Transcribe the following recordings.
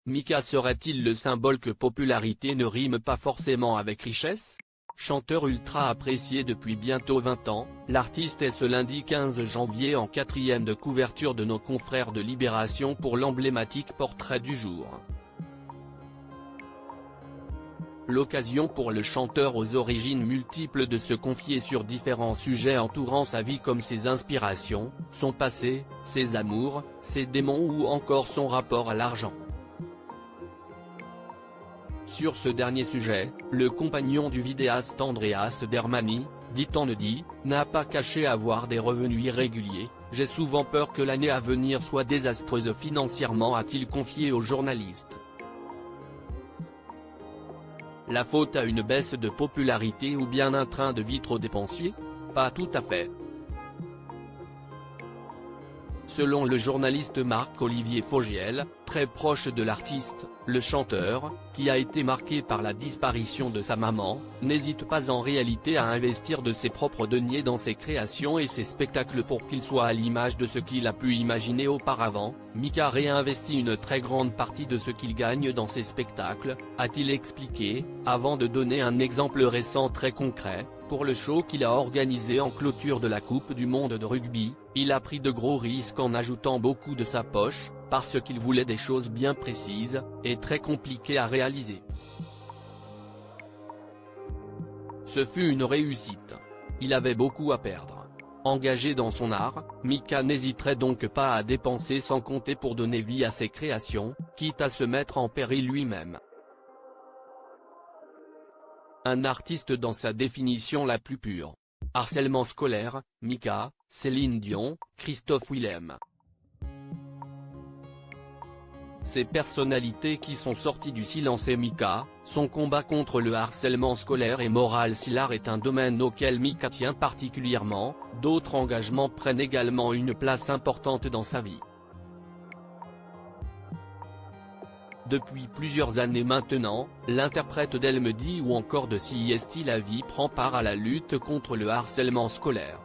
Mika serait-il le symbole que popularité ne rime pas forcément avec richesse? Chanteur ultra apprécié depuis bientôt 20 ans, l'artiste est ce lundi 15 janvier en 4e de couverture de nos confrères de Libération pour l'emblématique portrait du jour. L'occasion pour le chanteur aux origines multiples de se confier sur différents sujets entourant sa vie comme ses inspirations, son passé, ses amours, ses démons ou encore son rapport à l'argent. Sur ce dernier sujet, le compagnon du vidéaste Andreas Dermani, dit en dit, n'a pas caché avoir des revenus irréguliers. J'ai souvent peur que l'année à venir soit désastreuse financièrement, a-t-il confié aux journalistes. La faute à une baisse de popularité ou bien un train de vie trop dépensier? Pas tout à fait. Selon le journaliste Marc-Olivier Fogiel, très proche de l'artiste, le chanteur, qui a été marqué par la disparition de sa maman, n'hésite pas en réalité à investir de ses propres deniers dans ses créations et ses spectacles pour qu'ils soient à l'image de ce qu'il a pu imaginer auparavant. Mika réinvestit une très grande partie de ce qu'il gagne dans ses spectacles, a-t-il expliqué, avant de donner un exemple récent très concret. Pour le show qu'il a organisé en clôture de la Coupe du Monde de rugby, il a pris de gros risques en ajoutant beaucoup de sa poche, parce qu'il voulait des choses bien précises, et très compliquées à réaliser. Ce fut une réussite. Il avait beaucoup à perdre. Engagé dans son art, Mika n'hésiterait donc pas à dépenser sans compter pour donner vie à ses créations, quitte à se mettre en péril lui-même. Un artiste dans sa définition la plus pure. Harcèlement scolaire, Mika, Céline Dion, Christophe Willem. Ces personnalités qui sont sorties du silence et Mika, son combat contre le harcèlement scolaire et moral scolaire est un domaine auquel Mika tient particulièrement, d'autres engagements prennent également une place importante dans sa vie. Depuis plusieurs années maintenant, l'interprète d'Elle me dit ou encore de Si Est la vie prend part à la lutte contre le harcèlement scolaire.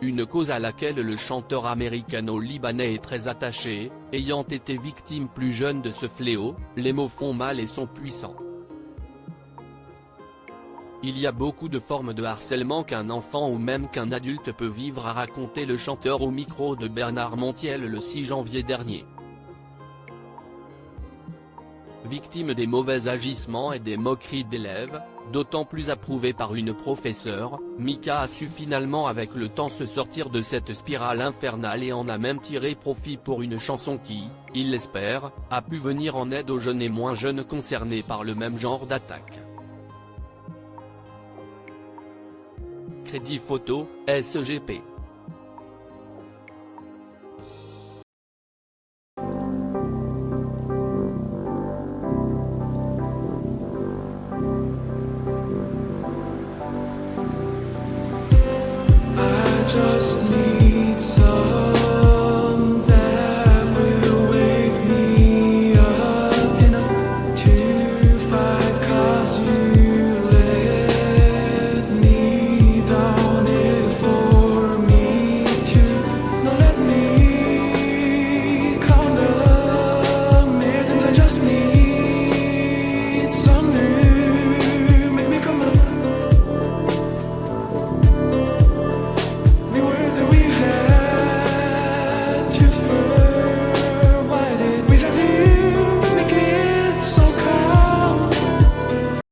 Une cause à laquelle le chanteur américano-libanais est très attaché, ayant été victime plus jeune de ce fléau. Les mots font mal et sont puissants. Il y a beaucoup de formes de harcèlement qu'un enfant ou même qu'un adulte peut vivre, a raconté le chanteur au micro de Bernard Montiel le 6 janvier dernier. Victime des mauvais agissements et des moqueries d'élèves, d'autant plus approuvés par une professeure, Mika a su finalement avec le temps se sortir de cette spirale infernale et en a même tiré profit pour une chanson qui, il l'espère, a pu venir en aide aux jeunes et moins jeunes concernés par le même genre d'attaque. Crédit photo, SGP. I just need